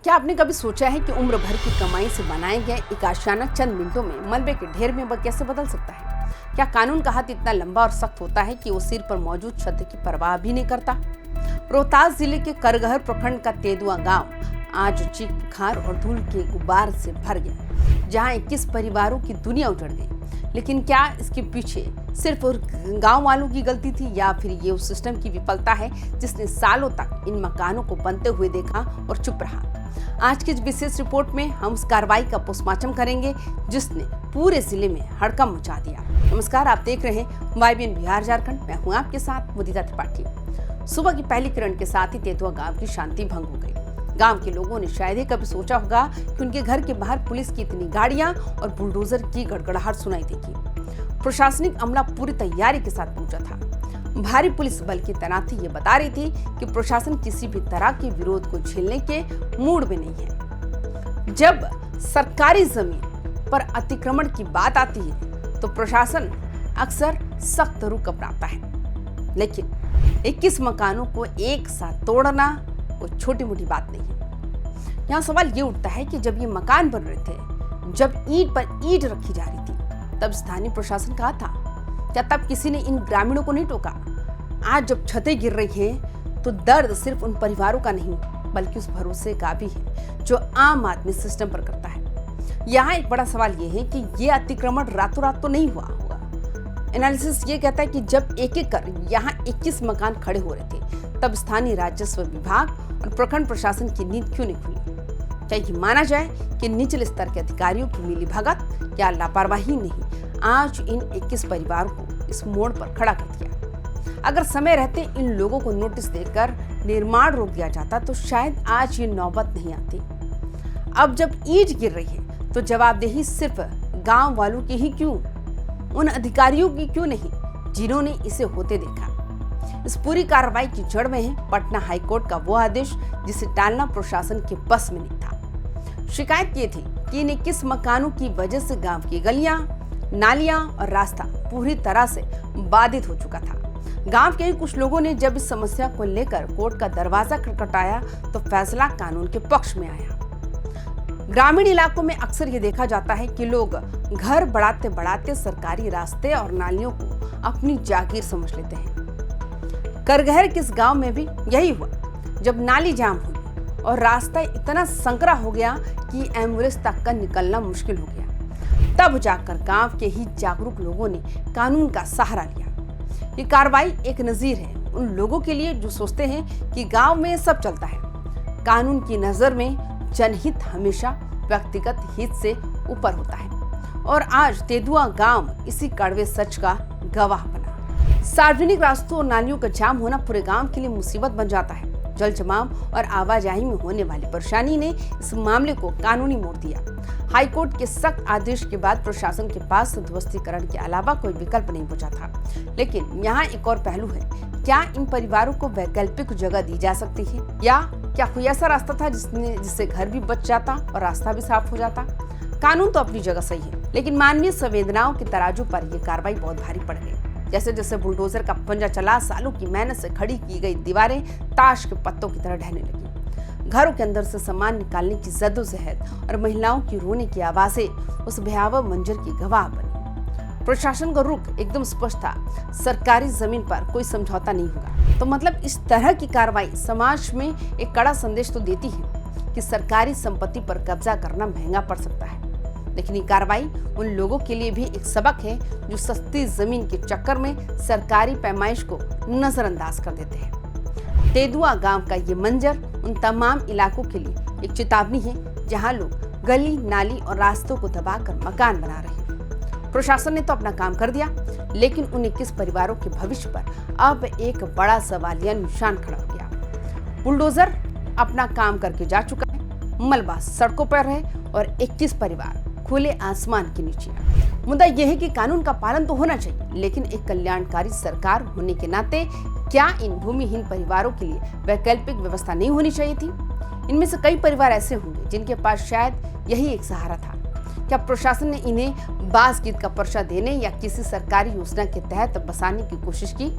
क्या आपने कभी सोचा है कि उम्र भर की कमाई से बनाए गए एक आशियाना चंद मिनटों में मलबे के ढेर में वह कैसे बदल सकता है? क्या कानून का हाथ इतना लंबा और सख्त होता है कि वो सिर पर मौजूद छत की परवाह भी नहीं करता? रोहतास जिले के करगहर प्रखंड का तेदुआ गांव आज चीख पुकार और धूल के गुब्बार से भर गया, जहां 21 परिवारों की दुनिया उजड़ गई। लेकिन क्या इसके पीछे सिर्फ गांव वालों की गलती थी या फिर ये उस सिस्टम की विफलता है जिसने सालों तक इन मकानों को बनते हुए देखा और चुप रहा? आज की इस विशेष रिपोर्ट में हम उस कार्रवाई का पोस्टमार्टम करेंगे जिसने पूरे जिले में हड़कंप मचा दिया। नमस्कार, आप देख रहे हैं YBN बिहार झारखंड। मैं हूं आपके साथ मुदिता त्रिपाठी। सुबह की पहली किरण के साथ ही तेदुआ गांव की शांति भंग हो गई। गांव के लोगों ने शायद ही कभी सोचा होगा कि उनके घर के बाहर पुलिस की इतनी गाड़ियां और बुलडोजर की गड़गड़ाहट सुनाई देगी। प्रशासनिक अमला पूरी तैयारी के साथ पहुंचा था। भारी पुलिस बल की तैनाती ये बता रही थी कि प्रशासन किसी भी तरह के विरोध को झेलने के मूड में नहीं है। जब सरकारी जमीन पर अतिक्रमण की बात आती है तो प्रशासन अक्सर सख्त रुख अपनाता है, लेकिन 21 मकानों को एक साथ तोड़ना कोई छोटी मोटी बात नहीं है। यहाँ सवाल ये उठता है कि जब ये मकान बन रहे थे, जब ईंट पर ईंट रखी जा रही थी, तब स्थानीय प्रशासन कहाँ था? क्या तब किसी ने इन ग्रामीणों को नहीं टोका? आज जब छतें गिर रही हैं तो दर्द सिर्फ उन परिवारों का नहीं बल्कि उस भरोसे का भी है जो आम आदमी सिस्टम पर करता है। यहाँ एक बड़ा सवाल ये है कि ये अतिक्रमण रातों रात तो नहीं हुआ होगा। एनालिसिस ये कहता है कि जब एक एक कर यहाँ 21 मकान खड़े हो रहे थे, तब स्थानीय राजस्व विभाग और प्रखंड प्रशासन की नींद क्यों नहीं खुली? क्या ये माना जाए कि निचले स्तर के अधिकारियों की मिलीभगत या लापरवाही नहीं आज इन 21 परिवारों को इस मोड़ पर खड़ा कर दिया? अगर समय रहते इन लोगों को नोटिस देकर निर्माण रोक दिया जाता तो शायद आज ये नौबत नहीं आती। अब जब ईंट गिर रही है तो जवाबदेही सिर्फ गांव वालों की ही क्यों, उन अधिकारियों की क्यों नहीं जिन्होंने इसे होते देखा? इस पूरी कार्रवाई की जड़ में है पटना हाईकोर्ट का वो आदेश जिसे टालना प्रशासन के बस में नहीं था। शिकायत ये थी कि इन 21 मकानों की वजह से गांव की गलियां, नालियां और रास्ता पूरी तरह से बाधित हो चुका था। गांव के ही कुछ लोगों ने जब इस समस्या को लेकर कोर्ट का दरवाजा खटखटाया तो फैसला कानून के पक्ष में आया। ग्रामीण इलाकों में अक्सर ये देखा जाता है कि लोग घर बढ़ाते बढ़ाते सरकारी रास्ते और नालियों को अपनी जागीर समझ लेते हैं। करगहर के इस गांव में भी यही हुआ। जब नाली जाम हुई और रास्ता इतना संकरा हो गया कि एम्बुलेंस तक का निकलना मुश्किल हो गया, तब जाकर गांव के ही जागरूक लोगों ने कानून का सहारा लिया। ये कार्रवाई एक नजीर है उन लोगों के लिए जो सोचते हैं कि गांव में सब चलता है। कानून की नजर में जनहित हमेशा व्यक्तिगत हित से ऊपर होता है और आज तेदुआ गांव इसी कड़वे सच का गवाह बना। सार्वजनिक रास्तों और नालियों का जाम होना पूरे गांव के लिए मुसीबत बन जाता है। जल जमाव और आवाजाही में होने वाली परेशानी ने इस मामले को कानूनी मोड़ दिया। हाईकोर्ट के सख्त आदेश के बाद प्रशासन के पास ध्वस्तीकरण के अलावा कोई विकल्प नहीं बचा था। लेकिन यहाँ एक और पहलू है, क्या इन परिवारों को वैकल्पिक जगह दी जा सकती है या क्या कोई ऐसा रास्ता था जिससे घर भी बच जाता और रास्ता भी साफ हो जाता? कानून तो अपनी जगह सही है, लेकिन मानवीय संवेदनाओं के तराजू पर यह कार्रवाई बहुत भारी पड़ गई। जैसे जैसे बुलडोजर का पंजा चला, सालों की मेहनत से खड़ी की गई दीवारें ताश के पत्तों की तरह ढहने लगी। घरों के अंदर से सामान निकालने की जद्दोजहद और महिलाओं की रोने की आवाजें उस भयावह मंजर की गवाह बनी। प्रशासन का रुख एकदम स्पष्ट था, सरकारी जमीन पर कोई समझौता नहीं होगा। तो मतलब इस तरह की कार्रवाई समाज में एक कड़ा संदेश तो देती है कि सरकारी संपत्ति पर कब्जा करना महंगा पड़ सकता है। लेकिन ये कार्रवाई उन लोगों के लिए भी एक सबक है जो सस्ती जमीन के चक्कर में सरकारी पैमाइश को नजरअंदाज कर देते हैं। तेदुआ गांव का ये मंजर उन तमाम इलाकों के लिए एक चेतावनी है जहां लोग गली, नाली और रास्तों को दबाकर मकान बना रहे हैं। प्रशासन ने तो अपना काम कर दिया, लेकिन उन 21 परिवारों के भविष्य पर अब एक बड़ा सवालिया निशान खड़ा हो गया। बुलडोजर अपना काम करके जा चुका है, मलबा सड़कों पर है और 21 परिवार खुले आसमान के नीचे। मुद्दा यह है कि कानून का पालन तो होना चाहिए, लेकिन एक कल्याणकारी सरकार होने के नाते क्या इन भूमिहीन परिवारों के लिए वैकल्पिक व्यवस्था नहीं होनी चाहिए थी? इनमें से कई परिवार ऐसे होंगे जिनके पास शायद यही एक सहारा था। क्या प्रशासन ने इन्हें बास गीत का पर्चा देने या किसी सरकारी योजना के तहत बसाने की कोशिश की?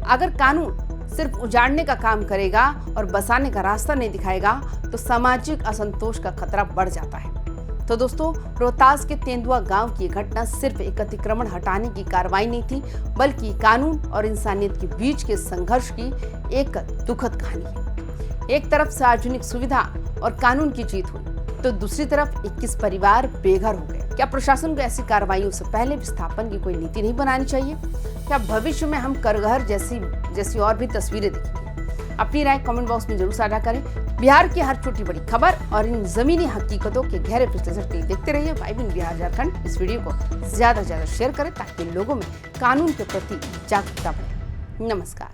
अगर कानून सिर्फ उजाड़ने का काम करेगा और बसाने का रास्ता नहीं दिखाएगा तो सामाजिक असंतोष का खतरा बढ़ जाता है। तो दोस्तों, रोहतास के तेंदुआ गांव की घटना सिर्फ एक अतिक्रमण हटाने की कार्रवाई नहीं थी, बल्कि कानून और इंसानियत के बीच के संघर्ष की एक दुखद कहानी है। एक तरफ सार्वजनिक सुविधा और कानून की जीत हुई, तो दूसरी तरफ 21 परिवार बेघर हो गए। क्या प्रशासन को ऐसी कार्रवाइयों से पहले विस्थापन की कोई नीति नहीं बनानी चाहिए? क्या भविष्य में हम करगहर जैसी और भी तस्वीरें देखेंगे? अपनी राय कमेंट बॉक्स में जरूर साझा करें। बिहार की हर छोटी बड़ी खबर और इन जमीनी हकीकतों के गहरे विश्लेषण के लिए देखते रहिए वाइबिन बिहार झारखंड। इस वीडियो को ज्यादा से ज्यादा शेयर करें ताकि लोगों में कानून के प्रति जागरूकता बढ़े। नमस्कार।